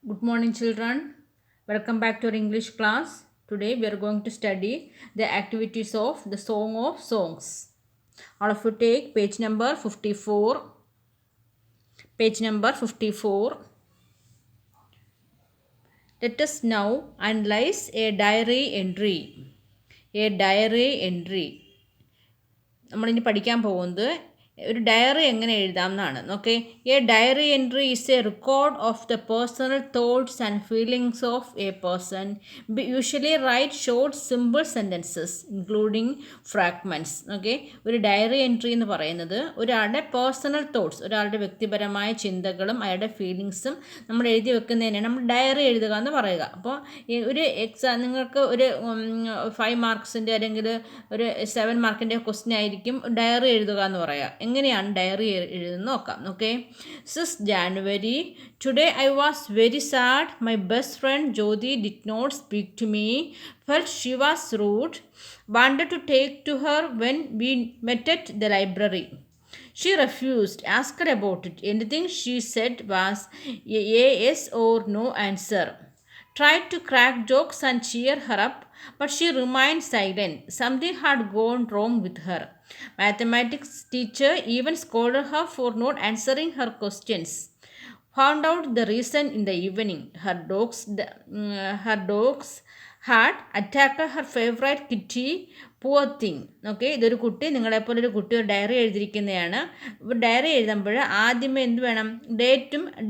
Good morning, children. Welcome back to our English class. Today we are going to study the activities of the Song of Songs. All of you take page number 54. Page number 54. Let us now analyze a diary entry. A diary entry. നമ്മളിനി പഠിക്കാൻ പോകുന്നത് ഒരു diary എങ്ങനെ എഴുതാം എന്നാണ്. Okay, a diary entry is a record of the personal thoughts and feelings of a person. Usually write short simple sentences including fragments. Okay, ഒരു diary entry എന്ന് പറയുന്നത് ഒരാളുടെ പേഴ്സണൽ തോട്ട്സ്, ഒരാളുടെ വ്യക്തിപരമായ ചിന്തകളും അയാളുടെ ഫീലിങ്സും നമ്മൾ എഴുതി വെക്കുന്നതിനാണ് നമ്മൾ ഡയറി എഴുതുക എന്ന് പറയുക. അപ്പോൾ ഒരു നിങ്ങൾക്ക് ഒരു 5 മാർക്സിൻ്റെ അല്ലെങ്കിൽ ഒരു 7 മാർക്കിൻ്റെ ക്വസ്റ്റ്യൻ ആയിരിക്കും ഡയറി എഴുതുക എന്ന് പറയാം. എങ്ങനെയാണ് ഡയറി എഴുതുന്നത് നോക്കാം. Okay, 6 January. Today I was very sad. My best friend Jyoti did not speak to me. Felt she was rude. Wanted to take to her when we met at the library. She refused. Asked about it. Anything she said was a yes or no answer. Tried to crack jokes and cheer her up, but she remained silent. Something had gone wrong with her. Mathematics teacher even scolded her for not answering her questions. Found out the reason in the evening. Her dogs had attacked her favorite kitty. Poor thing. Okay, ഇതൊരു കുട്ടി, നിങ്ങളെപ്പോലെ ഒരു കുട്ടി ഒരു diary എഴുതിയിരിക്കുന്നതാണ്. Diary എഴുതുമ്പോൾ ആദ്യമേ എന്ത് വേണം?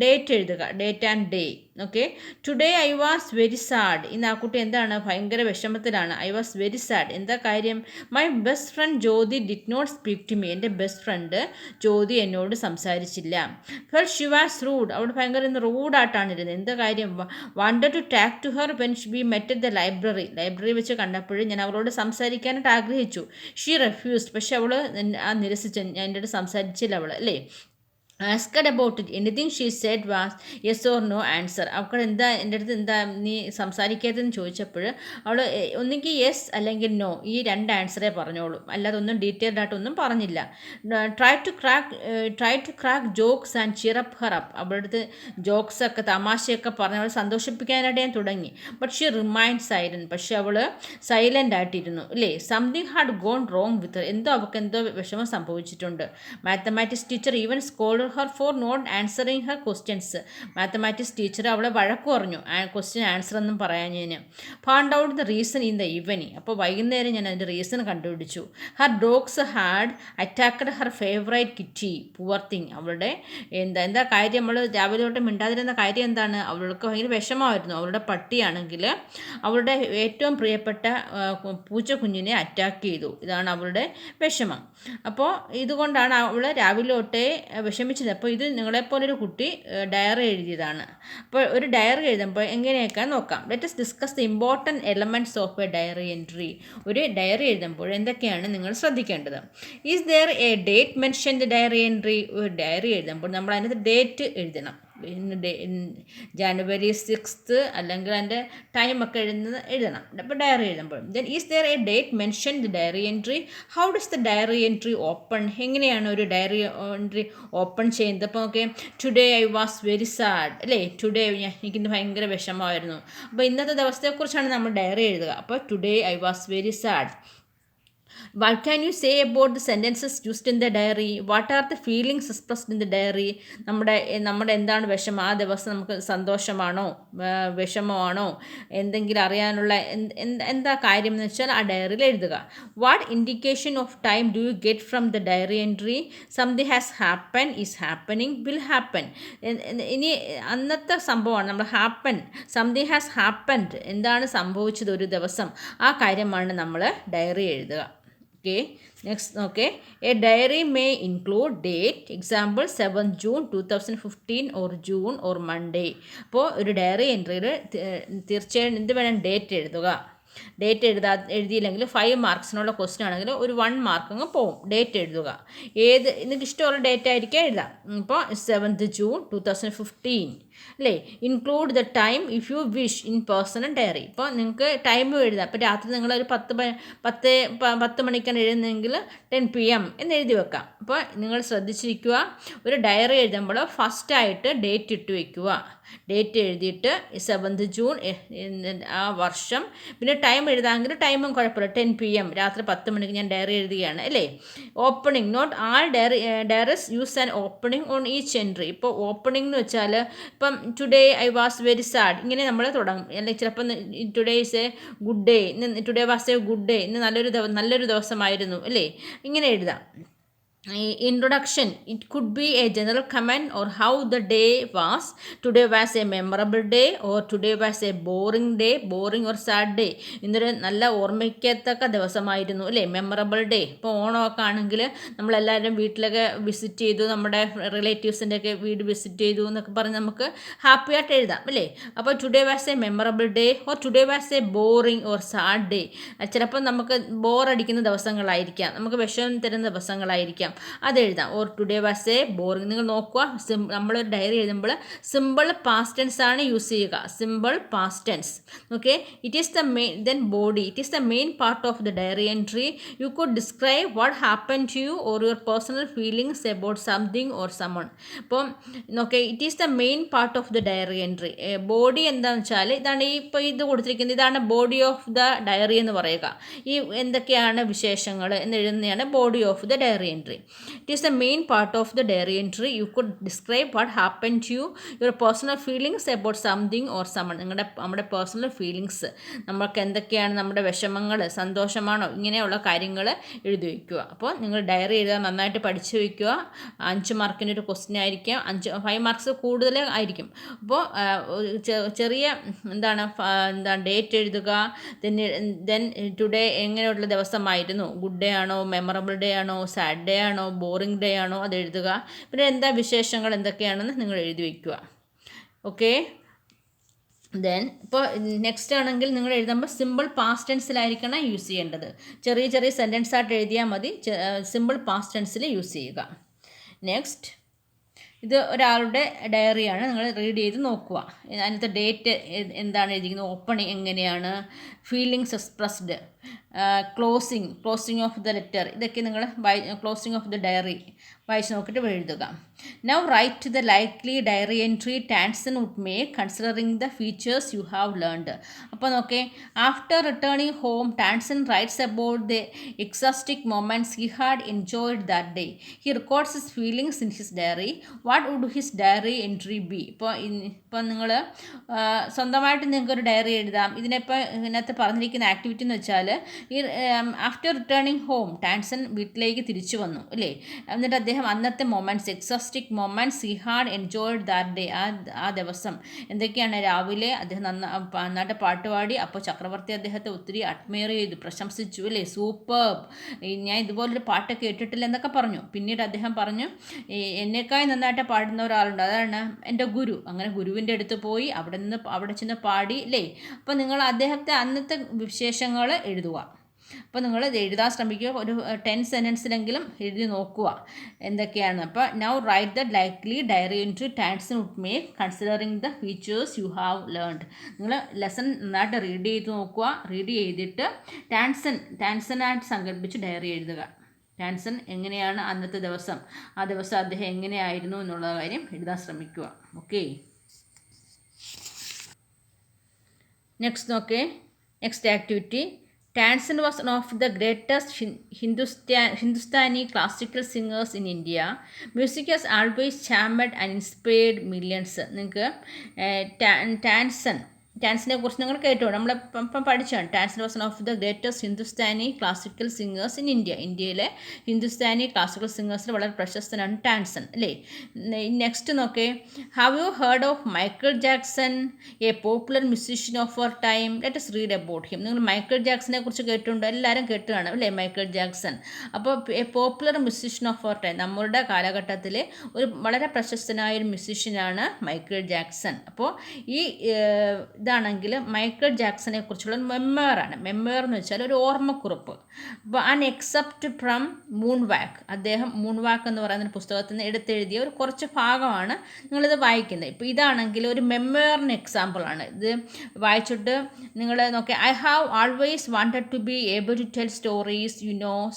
ഡേറ്റ് എഴുതുക, date and day. Okay, today I was very sad. ഇന്ന് ആ കുട്ടി എന്താണ്? ഭയങ്കര വിഷമത്തിലാണ്. I was very sad. എന്താ കാര്യം? My best friend Jyothi did not speak to me. എൻ്റെ ബെസ്റ്റ് ഫ്രണ്ട് ജ്യോതി എന്നോട് സംസാരിച്ചില്ല. Felt she was rude. അവിടെ ഭയങ്കര റൂഡായിട്ടാണ് ഇരുന്നത്. എന്താ കാര്യം? Wanted to talk to her when we met at the library. Library വെച്ച് കണ്ടപ്പോൾ ഞാൻ അവളോട് സംസാരിക്കാനായിട്ട് ആഗ്രഹിച്ചു. She refused. പക്ഷെ അവൾ നിരസിച്ചു. ഞാൻ എൻ്റെ അടുത്ത് സംസാരിച്ചില്ല അവൾ, അല്ലേ? Asked about it. Anything she said was yes or no answer. അവൾക്ക് എൻ്റെ അടുത്ത് എന്താ നീ സംസാരിക്കാത്തതെന്ന് ചോദിച്ചപ്പോൾ അവൾ ഒന്നുകിൽ യെസ് അല്ലെങ്കിൽ നോ, ഈ 2 ആൻസറേ പറഞ്ഞോളൂ, അല്ലാതെ ഒന്നും ഡീറ്റെയിൽഡ് ആയിട്ടൊന്നും പറഞ്ഞില്ല. Try to crack jokes and cheer up her up. അവളുടെ അടുത്ത് ജോക്സൊക്കെ തമാശയൊക്കെ പറഞ്ഞ് അവൾ സന്തോഷിപ്പിക്കാനായിട്ട് ഞാൻ തുടങ്ങി. But she remained silent. പക്ഷെ അവൾ സൈലൻ്റ് ആയിട്ടിരുന്നു, അല്ലേ? Something had gone wrong with her. അവൾക്ക് എന്തോ വിഷമം സംഭവിച്ചിട്ടുണ്ട്. Mathematics teacher even scold her for not answering her questions. Mathematics teacher അവളെ വഴക്ക് പറഞ്ഞു, ക്വസ്റ്റ്യൻ ആൻസർ ഒന്നും പറയാഞ്ഞതിന്. Found out the reason in the evening. അപ്പോൾ വൈകുന്നേരം ഞാൻ അതിൻ്റെ റീസൺ കണ്ടുപിടിച്ചു. Har dogs had attacked Har favourite kitty. Poor thing. അവളുടെ എന്താ കാര്യം? നമ്മൾ രാവിലെ തൊട്ട് മിണ്ടാതിരുന്ന കാര്യം എന്താണ്? അവൾക്ക് ഭയങ്കര വിഷമമായിരുന്നു. അവളുടെ പട്ടിയാണെങ്കിൽ അവളുടെ ഏറ്റവും പ്രിയപ്പെട്ട പൂച്ചക്കുഞ്ഞിനെ അറ്റാക്ക് ചെയ്തു. ഇതാണ് അവളുടെ വിഷമം. അപ്പോൾ ഇതുകൊണ്ടാണ് അവൾ രാവിലെ തൊട്ടേ വിഷമിച്ചത്. അപ്പോൾ ഇത് നിങ്ങളെപ്പോലൊരു കുട്ടി ഡയറി എഴുതിയതാണ്. അപ്പോൾ ഒരു ഡയറി എഴുതുമ്പോൾ എങ്ങനെയൊക്കെ നോക്കാം. Let us discuss the important elements of a diary entry. ഒരു ഡയറി എഴുതുമ്പോൾ എന്തൊക്കെയാണ് നിങ്ങൾ ശ്രദ്ധിക്കേണ്ടത്? Is there a date mention the diary entry. ഒരു ഡയറി എഴുതുമ്പോൾ നമ്മൾ അതിനകത്ത് ഡേറ്റ് എഴുതണം. January 6th അല്ലെങ്കിൽ അതിൻ്റെ ടൈമൊക്കെ എഴുതണം. അപ്പോൾ ഡയറി എഴുതുമ്പോൾ then is there a date mention the diary entry. How does the diary entry open? എങ്ങനെയാണ് ഒരു ഡയറി എൻട്രി ഓപ്പൺ ചെയ്യുന്നത്? അപ്പോൾ okay, today I was very sad, അല്ലേ? ടുഡേ എനിക്കിന്ന് ഭയങ്കര വിഷമമായിരുന്നു. അപ്പോൾ ഇന്നത്തെ ദിവസത്തെക്കുറിച്ചാണ് നമ്മൾ ഡയറി എഴുതുക. അപ്പോൾ today I was very sad. What can you say about the sentences used in the diary? What are the feelings expressed in the diary? നമ്മുടെ എന്താണ് വിഷമം? ആ ദിവസം നമുക്ക് സന്തോഷമാണോ വിഷമമാണോ എന്തെങ്കിലും അറിയാനുള്ള എന്താ കാര്യം എന്ന് വെച്ചാൽ ആ ഡയറിയിൽ എഴുതുക. What indication of time do you get from the diary entry? Something has happen, is happening, will happen. ഇനി അന്നത്തെ സംഭവമാണ് നമ്മൾ ഹാപ്പൻ, സംതിങ് ഹാസ് ഹാപ്പൻഡ്, എന്താണ് സംഭവിച്ചത് ഒരു ദിവസം, ആ കാര്യമാണ് നമ്മൾ ഡയറി എഴുതുക. Okay, next, okay, a diary may include date, example 7 June 2015 or June or Monday. അപ്പോൾ ഒരു ഡയറി എൻട്രിയിൽ തീർച്ചയായും എന്ത് വേണം? ഡേറ്റ് എഴുതുക. ഡേറ്റ് എഴുതിയില്ലെങ്കിൽ 5 മാർക്സിനുള്ള ക്വസ്റ്റ്യൻ ആണെങ്കിൽ ഒരു 1 മാർക്ക് അങ്ങ് പോവും. ഡേറ്റ് എഴുതുക. നിങ്ങൾക്ക് ഇഷ്ടമുള്ള ഡേറ്റ് ആയിരിക്കും എഴുതാം. ഇപ്പോൾ 7th June 2015. അല്ലേ? Include the time if you wish in personal diary. ഇപ്പോൾ നിങ്ങൾക്ക് ടൈം എഴുതാം. അപ്പോൾ രാത്രി നിങ്ങളൊരു 10 മണിക്കാണ് എഴുതുന്നതെങ്കിൽ 10 PM എന്ന് എഴുതി വെക്കാം. അപ്പോൾ നിങ്ങൾ ശ്രദ്ധിച്ചിരിക്കുക, ഒരു ഡയറി എഴുതുമ്പോൾ ഫസ്റ്റായിട്ട് ഡേറ്റ് ഇട്ട് വയ്ക്കുക. ഡേറ്റ് എഴുതിയിട്ട് 7th June ആ വർഷം, പിന്നെ ടൈം എഴുതാമെങ്കിൽ ടൈമും കുഴപ്പമില്ല, 10 PM രാത്രി 10 മണിക്ക് ഞാൻ ഡയറി എഴുതുകയാണ് അല്ലേ? Opening, note all diaries use an opening on each entry. ഇപ്പോൾ ഓപ്പണിംഗ് എന്ന് വെച്ചാൽ ഇപ്പം today I was very sad ഇങ്ങനെ നമ്മൾ തുടങ്ങും. അല്ലെങ്കിൽ ചിലപ്പോൾ today is a good day, ഇന്ന് today was a good day, ഇന്ന് നല്ലൊരു ദിവസമായിരുന്നു അല്ലേ? ഇങ്ങനെ എഴുതാം. Introduction, it could be a general comment or how the day was. Today was a memorable day, or today was a boring day, boring or sad day. ഇന്നൊരു നല്ല ഓർമ്മിക്കത്തക്ക ദിവസമായിരുന്നു അല്ലേ? Memorable day. ഇപ്പോൾ ഓണമൊക്കെ ആണെങ്കിൽ നമ്മളെല്ലാവരും വീട്ടിലൊക്കെ വിസിറ്റ് ചെയ്തു, നമ്മുടെ റിലേറ്റീവ്സിൻ്റെ ഒക്കെ വീട് വിസിറ്റ് ചെയ്തു എന്നൊക്കെ പറഞ്ഞ് നമുക്ക് ഹാപ്പി ആയിട്ട് എഴുതാം അല്ലേ? അപ്പോൾ today was a memorable day, or today was a boring or sad day. ചിലപ്പോൾ നമുക്ക് ബോറടിക്കുന്ന ദിവസങ്ങളായിരിക്കാം, നമുക്ക് വിഷമം തരുന്ന ദിവസങ്ങളായിരിക്കാം, അതെഴുതാം. Or today was a boring. നിങ്ങൾ നോക്കുക, നമ്മളൊരു ഡയറി എഴുതുമ്പോൾ സിമ്പിൾ പാസ്റ്റ് ടെൻസ് ആണ് യൂസ് ചെയ്യുക. Simple past tense. Okay, it is the main, then body, it is the main part of the diary entry. You could describe what happen to you or your personal feelings about something or someone. അപ്പം okay, it is the main part of the diary entry. Body എന്താണെന്ന് വെച്ചാൽ ഇതാണ്, ഇപ്പോൾ ഇത് കൊടുത്തിരിക്കുന്നത്, ഇതാണ് body of the diary എന്ന് പറയുക. ഈ എന്തൊക്കെയാണ് വിശേഷങ്ങൾ എന്ന് എഴുതുന്നതാണ് body of the diary entry. It is the main part of the diary entry. You could describe what happened to you, your personal feelings about something or someone. നമ്മുടെ personal feelings, നമ്മൾക്ക് എന്തൊക്കെയാണ് നമ്മുടെ വിഷമങ്ങൾ, സന്തോഷമാണോ, ഇങ്ങനെയുള്ള കാര്യങ്ങൾ എഴുതി വയ്ക്കുക. അപ്പോൾ നിങ്ങൾ ഡയറി എഴുതാൻ നന്നായിട്ട് പഠിച്ചു വയ്ക്കുക. 5 മാർക്കിൻ്റെ ഒരു ക്വസ്റ്റ്യൻ ആയിരിക്കും, 5 മാർക്സ് കൂടുതൽ ആയിരിക്കും. അപ്പോൾ ചെറിയ എന്താണ് ഡേറ്റ് എഴുതുക. ദെൻ ടുഡേ എങ്ങനെയുള്ള ദിവസമായിരുന്നു, ഗുഡ് ഡേ ആണോ, മെമ്മറബിൾ ഡേ ആണോ, സാഡ് ഡേ ആണോ, ബോറിംഗ് ഡേ ആണോ, അത് എഴുതുക. പിന്നെ എന്താ വിശേഷങ്ങൾ എന്തൊക്കെയാണെന്ന് നിങ്ങൾ എഴുതി വയ്ക്കുക. ഓക്കെ, ദെൻ ഇപ്പോൾ നെക്സ്റ്റ് ആണെങ്കിൽ നിങ്ങൾ എഴുതുമ്പോൾ സിമ്പിൾ പാസ്റ്റ് ടെൻസിലായിരിക്കണം യൂസ് ചെയ്യേണ്ടത്. ചെറിയ ചെറിയ സെൻറ്റൻസ് ആയിട്ട് എഴുതിയാൽ മതി, സിമ്പിൾ പാസ്റ്റ് ടെൻസിൽ യൂസ് ചെയ്യുക. നെക്സ്റ്റ്, ഇത് ഒരാളുടെ ഡയറിയാണ്, നിങ്ങൾ റീഡ് ചെയ്ത് നോക്കുക. അതിനകത്ത് ഡേറ്റ് എന്താണ് എഴുതിയിരിക്കുന്നത്, ഓപ്പണിങ് എങ്ങനെയാണ്, feelings expressed, closing of the letter, ഇതൊക്കെ നിങ്ങൾ ക്ലോസിങ് ഓഫ് ദ ഡയറി വായിച്ച് നോക്കിയിട്ട് എഴുതുക. Now write the likely diary entry Tansen would make considering the features you have learned. അപ്പോൾ നോക്കേ, after returning home Tansen writes about the ecstatic moments he had enjoyed that day. He records his feelings in his diary. What would his diary entry be? ഇപ്പോൾ നിങ്ങൾ സ്വന്തമായിട്ട് നിങ്ങൾക്കൊരു diary എഴുതാം. ഇതിനകത്ത് പറഞ്ഞിരിക്കുന്ന activity എന്ന് വെച്ചാൽ, ഈ ആഫ്റ്റർ റിട്ടേണിംഗ് ഹോം ടാൻസൺ വീട്ടിലേക്ക് തിരിച്ചു വന്നു അല്ലേ? എന്നിട്ട് അദ്ദേഹം അന്നത്തെ moments, ecstatic moments he had enjoyed that day, ആ ദിവസം എന്തൊക്കെയാണ്, രാവിലെ അദ്ദേഹം നന്നായിട്ട് പാട്ട് പാടി. അപ്പോൾ ചക്രവർത്തി അദ്ദേഹത്തെ ഒത്തിരി അഡ്മയർ ചെയ്തു, പ്രശംസിച്ചു അല്ലേ? സൂപ്പർബ്, ഞാൻ ഇതുപോലൊരു പാട്ട് കേട്ടിട്ടില്ല എന്നൊക്കെ പറഞ്ഞു. പിന്നീട് അദ്ദേഹം പറഞ്ഞു, എന്നേക്കായി നന്നായിട്ട് പാടുന്ന ഒരാളുണ്ട്, അതാണ് എൻ്റെ ഗുരു. അങ്ങനെ ഗുരുവിൻ്റെ അടുത്ത് പോയി അവിടെ ചെന്ന് പാടി അല്ലേ? അപ്പോൾ നിങ്ങൾ അദ്ദേഹത്തെ അന്നത്തെ വിശേഷങ്ങൾ എഴുതുക. അപ്പോൾ നിങ്ങൾ ഇത് എഴുതാൻ ശ്രമിക്കുക, ഒരു 10 സെൻറ്റൻസിലെങ്കിലും എഴുതി നോക്കുക എന്തൊക്കെയാണ്. അപ്പോൾ now write the likely diary entry Tansen would make considering the features you have learned. നിങ്ങൾ ലെസൺ നന്നായിട്ട് റീഡ് ചെയ്ത് നോക്കുക. റീഡ് ചെയ്തിട്ട് ടാൻസനായിട്ട് സങ്കല്പിച്ച് ഡയറി എഴുതുക. ടാൻസൺ എങ്ങനെയാണ് അന്നത്തെ ദിവസം, ആ ദിവസം അദ്ദേഹം എങ്ങനെയായിരുന്നു എന്നുള്ള കാര്യം എഴുതാൻ ശ്രമിക്കുക. ഓക്കെ, നെക്സ്റ്റ് നോക്കേ, next activity. Tansen was one of the greatest Hindustani classical singers in India. Music has always charmed and inspired millions. നിങ്ങൾക്ക് ടാൻസിനെ കുറിച്ച് നിങ്ങൾ കേട്ടോ, നമ്മളിപ്പം പഠിച്ചാണ്. Tansen was one of the greatest Hindustani classical singers in India. ഇന്ത്യയിലെ Hindustani classical സിംഗേഴ്സിൽ വളരെ പ്രശസ്തനാണ് ടാൻസൻ അല്ലേ? നെക്സ്റ്റ് നോക്കേ, have you heard of Michael Jackson, a popular musician of our time? Let us read about him. നിങ്ങൾ മൈക്കിൾ ജാക്സനെ കുറിച്ച് കേട്ടിട്ടുണ്ടോ? എല്ലാവരും കേട്ടുകയാണ് അല്ലേ മൈക്കിൾ ജാക്സൺ. അപ്പോൾ a popular musician of our time, നമ്മുടെ കാലഘട്ടത്തിലെ ഒരു വളരെ പ്രശസ്തനായ ഒരു മ്യൂസീഷ്യനാണ് മൈക്കിൾ ജാക്സൺ. അപ്പോൾ ഈ ഇതാണെങ്കിൽ മൈക്കിൾ ജാക്സനെ കുറിച്ചുള്ള മെമ്മോയറാണ്. മെമ്മോയർ എന്ന് വെച്ചാൽ ഒരു ഓർമ്മക്കുറിപ്പ്. അപ്പോൾ ആൻ എക്സെപ്റ്റ് ഫ്രം മൂൺ വാക്ക്, അദ്ദേഹം മൂൺ വാക്ക് എന്ന് പറയുന്ന പുസ്തകത്തിൽ നിന്ന് എടുത്തെഴുതിയ ഒരു കുറച്ച് ഭാഗമാണ് നിങ്ങളിത് വായിക്കുന്നത്. ഇപ്പോൾ ഇതാണെങ്കിൽ ഒരു മെമ്മോയറിന് എക്സാമ്പിളാണ്. ഇത് വായിച്ചിട്ട് നിങ്ങൾ നോക്കി, I have always wanted to be able to tell stories,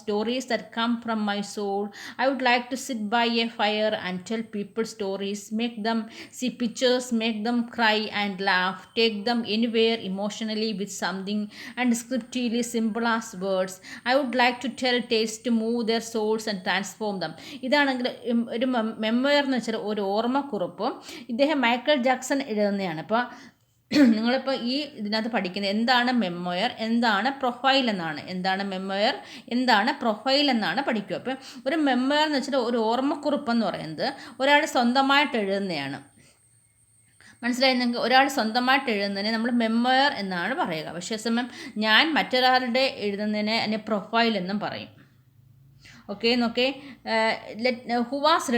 stories that come from my soul. I would like to sit by a fire and tell people stories, make them see pictures, make them cry and laugh, take them anywhere emotionally with something undescriptively simple as words. I would like to tell tales to move their souls and transform them. ഇതാണെങ്കിൽ ഒരു memoir എന്ന് വെച്ചാൽ ഒരു ഓർമ്മക്കുറിപ്പ് ഇദ്ദേഹം Michael Jackson എഴുതുന്നതാണ്. അപ്പോൾ നിങ്ങളിപ്പോൾ ഈ ഇതിനകത്ത് പഠിക്കുന്നത് എന്താണ് മെമ്മോയർ, എന്താണ് പ്രൊഫൈൽ എന്നാണ്. എന്താണ് മെമ്മോയർ, എന്താണ് പ്രൊഫൈൽ എന്നാണ് പഠിക്കുക. അപ്പോൾ ഒരു മെമ്മോയർ എന്ന് വെച്ചാൽ ഒരു ഓർമ്മക്കുറിപ്പ് എന്ന് പറയുന്നത് ഒരാൾ സ്വന്തമായിട്ട് എഴുതുന്നതാണ്. മനസ്സിലായി നിങ്ങൾക്ക്? ഒരാൾ സ്വന്തമായിട്ട് എഴുതുന്നതിനെ നമ്മൾ മെമ്മോയർ എന്നാണ് പറയുക. പക്ഷേ സമയം ഞാൻ മറ്റൊരാളുടെ എഴുതുന്നതിനെ അതിനെ പ്രൊഫൈൽ എന്നും പറയും. ഓക്കെ നോക്കേ, who has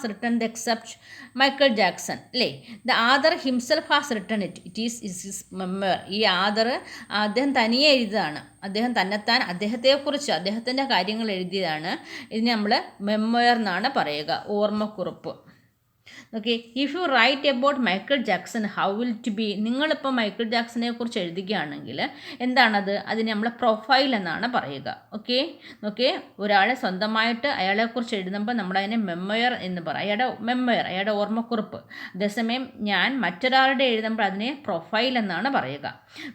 written the excerpt Michael Jackson അല്ലേ? The author himself has written it is his memoir. ഈ ആദർ അദ്ദേഹം തനിയെ എഴുതിയതാണ്. അദ്ദേഹം തന്നെത്താൻ അദ്ദേഹത്തെക്കുറിച്ച് അദ്ദേഹത്തിൻ്റെ കാര്യങ്ങൾ എഴുതിയതാണ്. ഇതിന് നമ്മൾ മെമ്മോയർ എന്നാണ് പറയുക, ഓർമ്മക്കുറിപ്പ്. Okay, if you write about Michael Jackson how will it be? നിങ്ങളിപ്പോൾ മൈക്കിൾ ജാക്സനെ കുറിച്ച് എഴുതുകയാണെങ്കിൽ എന്താണത്? അതിന് നമ്മൾ പ്രൊഫൈൽ എന്നാണ് പറയുക. ഓക്കെ ഓക്കെ, ഒരാളെ സ്വന്തമായിട്ട് അയാളെക്കുറിച്ച് എഴുതുമ്പോൾ നമ്മളതിനെ മെമ്മോയർ എന്ന് പറയും. അയാളുടെ മെമ്മോയർ, അയാളുടെ ഓർമ്മക്കുറിപ്പ്. അതേസമയം ഞാൻ മറ്റൊരാളുടെ എഴുതുമ്പോൾ അതിനെ പ്രൊഫൈൽ എന്നാണ് പറയുക.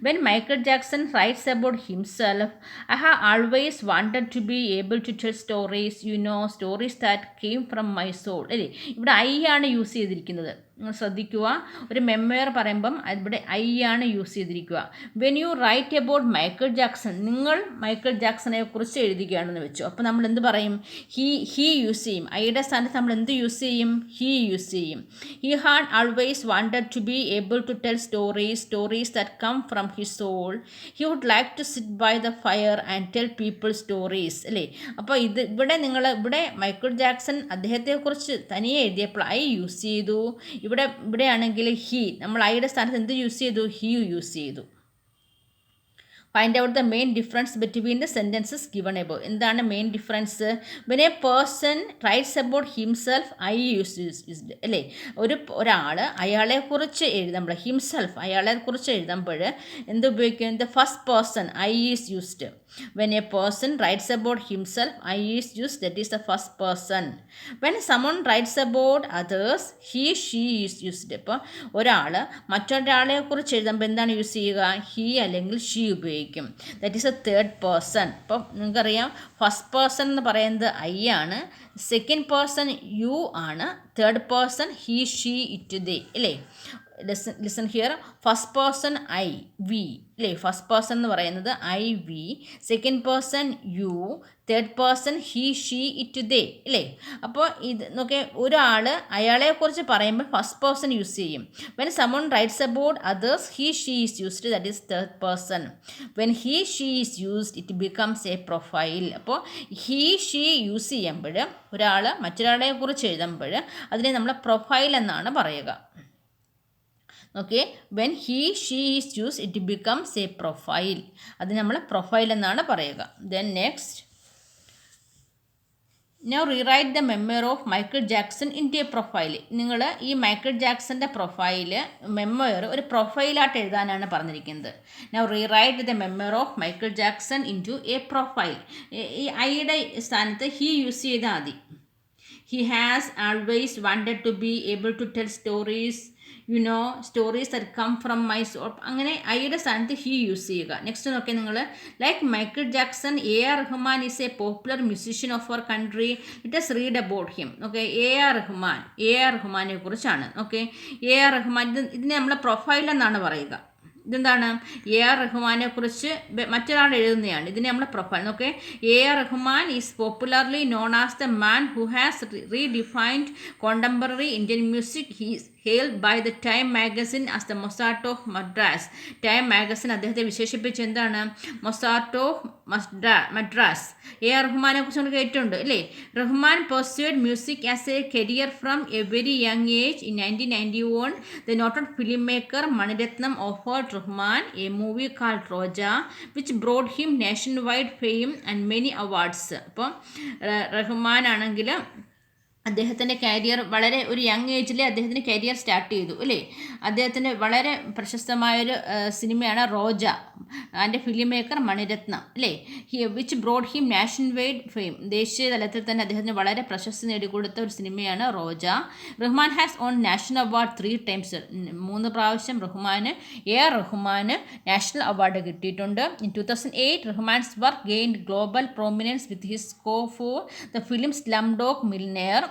When Michael Jackson writes about himself, I have always wanted to be able to tell stories, stories that came from my soul അല്ലേ? ഇവിടെ ഐ ആണ് യൂസ് ചെയ്തിരിക്കുന്നത്. ശ്രദ്ധിക്കുക, ഒരു മെമ്മോയർ പറയുമ്പം ഇവിടെ ഐ ആണ് യൂസ് ചെയ്തിരിക്കുക. When you write about Michael Jackson, നിങ്ങൾ മൈക്കിൾ ജാക്സനെ കുറിച്ച് എഴുതുകയാണെന്ന് വെച്ചു. അപ്പോൾ നമ്മൾ എന്ത് പറയും? ഹി യൂസ് ചെയ്യും. ഐയുടെ സ്ഥാനത്ത് നമ്മൾ എന്ത് യൂസ് ചെയ്യും? ഹി യൂസ് ചെയ്യും. He had always wanted to be able to tell stories that come from his soul. He would like to sit by the fire and tell people stories അല്ലേ? അപ്പോൾ ഇവിടെ മൈക്കിൾ ജാക്സൺ അദ്ദേഹത്തെക്കുറിച്ച് തനിയെ എഴുതിയപ്പോൾ I use ചെയ്തു. ഇവിടെയാണെങ്കിൽ he, നമ്മൾ ഐയുടെ സ്ഥാനത്ത് എന്ത് യൂസ് ചെയ്തു? ഹി യൂസ് ചെയ്തു. Find out the main difference between the sentences given above. എന്താണ് main difference? When a person writes about himself I used അല്ലേ? ഒരാൾ അയാളെക്കുറിച്ച് എഴുതുമ്പോൾ ഹിംസെൽഫ് അയാളെക്കുറിച്ച് എഴുതുമ്പോൾ എന്ത് ഉപയോഗിക്കും? The first person I is used. When a person writes about himself, I is used, that is the first person. When someone writes about others, he, she is used. ഇപ്പോൾ ഒരാൾ മറ്റൊരാളെ കുറിച്ച് എഴുതുമ്പോൾ എന്താണ് യൂസ് ചെയ്യുക? ഹി അല്ലെങ്കിൽ she ഉപയോഗിക്കും. That is a third person. ഇപ്പം നിങ്ങൾക്കറിയാം, ഫസ്റ്റ് പേഴ്സൺ എന്ന് പറയുന്നത് ഐ ആണ്, സെക്കൻഡ് പേഴ്സൺ യു ആണ്, third person he, she, it, they അല്ലേ? Listen here, first person I, we അല്ലേ? ഫസ്റ്റ് പേഴ്സൺ എന്ന് പറയുന്നത് I, we, second person you, third person he, she, it, they അല്ലേ? അപ്പോൾ ഇത് നോക്കിയ ഒരാൾ അയാളെക്കുറിച്ച് പറയുമ്പോൾ ഫസ്റ്റ് പേഴ്സൺ യൂസ് ചെയ്യും. When someone writes about others, he, she is used, that is third person. When he, she is used, it becomes a profile. അപ്പോൾ he, she use ചെയ്യുമ്പോൾ ഒരാൾ മറ്റൊരാളെക്കുറിച്ച് എഴുതുമ്പോൾ അതിനെ നമ്മൾ പ്രൊഫൈൽ എന്നാണ് പറയുക. Okay, when he, she is use, it becomes a profile. അത് നമ്മൾ പ്രൊഫൈൽ എന്നാണ് പറയുക. Then next, now rewrite the memoir of Michael Jackson into a profile. നിങ്ങൾ ഈ മൈക്കിൾ ജാക്സൻ്റെ പ്രൊഫൈല് മെമ്മോയർ ഒരു പ്രൊഫൈലായിട്ട് എഴുതാനാണ് പറഞ്ഞിരിക്കുന്നത്. Now rewrite the memoir of Michael Jackson into a profile. ഈ ഐയുടെ സ്ഥാനത്ത് ഹി യൂസ് ചെയ്താൽ മതി. He has always wanted to be able to tell stories, stories that come from my soul. അങ്ങനെ ഐയുടെ സ്ഥാനത്ത് ഹി യൂസ് ചെയ്യുക. Next നോക്കിയാൽ നിങ്ങൾ, like Michael Jackson, A R Rahman is a popular musician of our country, let us read about him. Okay, A R റഹ്മാനെ കുറിച്ചാണ്. Okay, A R Rahman, ഇതിനെ നമ്മൾ പ്രൊഫൈൽ എന്നാണ് പറയുക. ഇതെന്താണ്? എ ആർ റഹ്മാനെ കുറിച്ച് മറ്റൊരാൾ എഴുതുന്നതാണ്. ഇതിനെ നമ്മൾ profile. Okay, A R Rahman is popularly known as the man who has redefined contemporary Indian music. hailed by the Time magazine as the Mozart of Madras. Time magazine അദ്ദേഹത്തെ വിശേഷിപ്പിച്ച് എന്താണ്? Mozart of Madras. A R റഹ്മാനെ കുറിച്ച് നമ്മൾ കേട്ടിട്ടുണ്ട് അല്ലേ? Rahman pursued music as a career from a very young age. In 1991, the noted filmmaker Maniratnam offered Rahman a movie called Roja, which brought him nationwide fame and many awards. അപ്പം റഹ്മാൻ ആണെങ്കിൽ അദ്ദേഹത്തിൻ്റെ career വളരെ ഒരു യങ് ഏജിൽ അദ്ദേഹത്തിന് career start ചെയ്തു അല്ലേ? അദ്ദേഹത്തിൻ്റെ വളരെ പ്രശസ്തമായൊരു സിനിമയാണ് റോജ. അതിൻ്റെ ഫിലിം മേക്കർ മണിരത്നം അല്ലേ? Which brought him national wide fame. ദേശീയ തലത്തിൽ തന്നെ അദ്ദേഹത്തിന് വളരെ പ്രശസ്തി നേടിക്കൊടുത്ത ഒരു സിനിമയാണ് Roja. Rahman has won national award 3 times. 3 പ്രാവശ്യം എ ആർ റഹ്മാന് നാഷണൽ അവാർഡ് കിട്ടിയിട്ടുണ്ട്. In 2008 Rahman's work gained global prominence with his score for the film Slumdog Millionaire.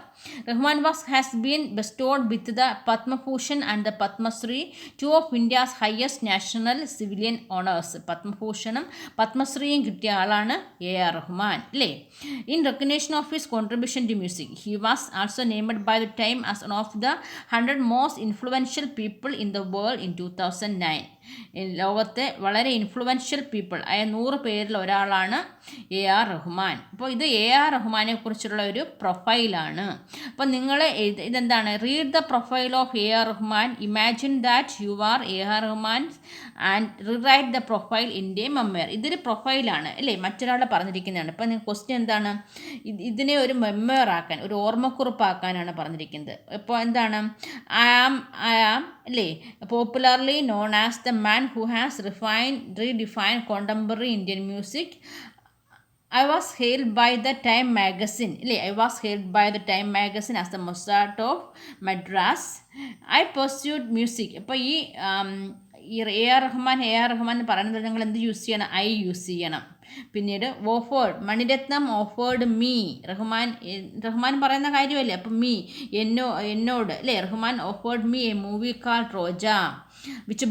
Rahman has been bestowed with the Padma Bhushan and the Padma Shri, 2 of India's highest national civilian honors. Padma Bhushanum Padma Shriയും കിട്ടിയ ആളാണ് A R Rahman അല്ലേ? In recognition of his contribution to music, he was also named by the Time as one of the 100 most influential people in the world in 2009. ലോകത്തെ വളരെ influential people ആയ 100 പേരിൽ ഒരാളാണ് A R Rahman. അപ്പോൾ ഇത് A R റഹ്മാനെ കുറിച്ചുള്ള ഒരു പ്രൊഫൈലാണ്. അപ്പോൾ നിങ്ങൾ ഇതെന്താണ്? Read the profile of A R Rahman, imagine that you are A R Rahman and rewrite the profile in a memoir. ഇതൊരു പ്രൊഫൈലാണ് അല്ലേ? മറ്റൊരാളെ പറഞ്ഞിരിക്കുന്നതാണ്. അപ്പോൾ നിങ്ങൾ ക്വസ്റ്റ്യൻ എന്താണ്? ഇതിനെ ഒരു മെമ്മർ ആക്കാൻ, ഒരു ഓർമ്മക്കുറിപ്പാക്കാനാണ് പറഞ്ഞിരിക്കുന്നത്. ഇപ്പോൾ എന്താണ്? ഐ ആം അല്ലേ? Popularly known as the man who has redefined contemporary Indian music. I was hailed by the Time magazine. I was hailed by the Time magazine as the Mozart of Madras. I pursued music. അപ്പോൾ ഈ A R Rahman പറയുന്നത് നിങ്ങൾ എന്ത് use ചെയ്യണം? I use ചെയ്യണം. പിന്നീട് Mani Ratnam offered me. Rahman പറയുന്ന കാര്യമല്ലേ? അപ്പം എന്നോട് അല്ലേ? Rahman offered me A movie called Roja which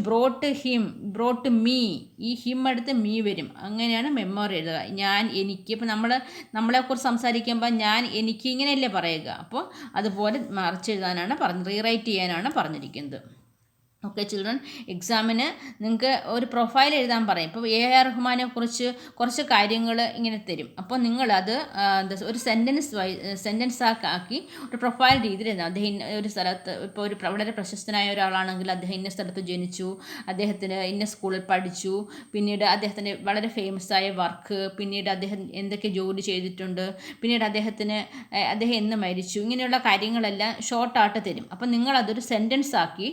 brought me. ഈ ഹിം അടുത്ത് മീ വരും. അങ്ങനെയാണ് മെമ്മോറി എഴുതുക. എനിക്ക്. ഇപ്പം നമ്മളെക്കുറിച്ച് സംസാരിക്കുമ്പോൾ എനിക്ക് ഇങ്ങനെയല്ലേ പറയുക? അപ്പോൾ അതുപോലെ മറിച്ച് എഴുതാനാണ് റീറൈറ്റ് ചെയ്യാനാണ് പറഞ്ഞിരിക്കുന്നത്. ഓക്കെ ചിൽഡ്രൻ, എക്സാമിന് നിങ്ങൾക്ക് ഒരു പ്രൊഫൈൽ എഴുതാൻ പറയും. ഇപ്പോൾ എ ആർ റഹ്മാനെ കുറിച്ച് കുറച്ച് കാര്യങ്ങൾ ഇങ്ങനെ തരും. അപ്പോൾ നിങ്ങളത് ഒരു സെൻറ്റൻസ് ആക്കി ഒരു പ്രൊഫൈൽ രീതിയിൽ എഴുതാം. അദ്ദേഹം ഒരു സ്ഥലത്ത്, ഇപ്പോൾ വളരെ പ്രശസ്തനായ ഒരാളാണെങ്കിൽ അദ്ദേഹം ഇന്ന സ്ഥലത്ത് ജനിച്ചു, അദ്ദേഹത്തിന് ഇന്ന സ്കൂളിൽ പഠിച്ചു, പിന്നീട് അദ്ദേഹത്തിൻ്റെ വളരെ ഫേമസ് ആയ വർക്ക്, പിന്നീട് അദ്ദേഹം എന്തൊക്കെ ജോലി ചെയ്തിട്ടുണ്ട്, പിന്നീട് അദ്ദേഹം എന്ന് മരിച്ചു, ഇങ്ങനെയുള്ള കാര്യങ്ങളെല്ലാം ഷോർട്ടായിട്ട് തരും. അപ്പം നിങ്ങളതൊരു സെൻറ്റൻസ് ആക്കി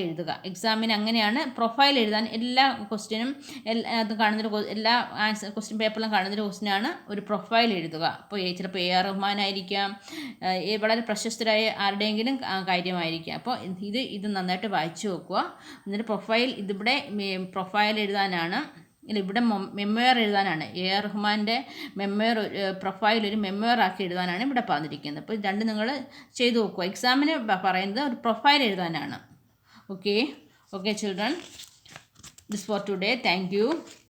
എഴുതുക. എക്സാമിന് അങ്ങനെയാണ് പ്രൊഫൈൽ എഴുതാൻ. എല്ലാ ക്വസ്റ്റ്യനും അത് എല്ലാ ക്വസ്റ്റ്യൻ പേപ്പറിലും കാണുന്നൊരു ക്വസ്റ്റ്യനാണ് ഒരു പ്രൊഫൈൽ എഴുതുക. അപ്പോൾ ചിലപ്പോൾ എ ആർ റഹ്മാൻ ആയിരിക്കാം, വളരെ പ്രശസ്തരായ ആരുടെയെങ്കിലും കാര്യമായിരിക്കാം. അപ്പോൾ ഇത് നന്നായിട്ട് വായിച്ചു നോക്കുക. എന്നിട്ട് ഇതിവിടെ പ്രൊഫൈൽ എഴുതാനാണ്, ഇവിടെ മെമ്മോയർ എഴുതാനാണ്. എ ആർ റഹ്മാൻ്റെ പ്രൊഫൈൽ ഒരു മെമ്മോയർ ആക്കി എഴുതാനാണ് ഇവിടെ പറഞ്ഞിരിക്കുന്നത്. അപ്പോൾ ഇത് രണ്ടും നിങ്ങൾ ചെയ്തു നോക്കുക. എക്സാമിന് പറയുന്നത് ഒരു പ്രൊഫൈൽ എഴുതാനാണ്. Okay children, this for today. Thank you.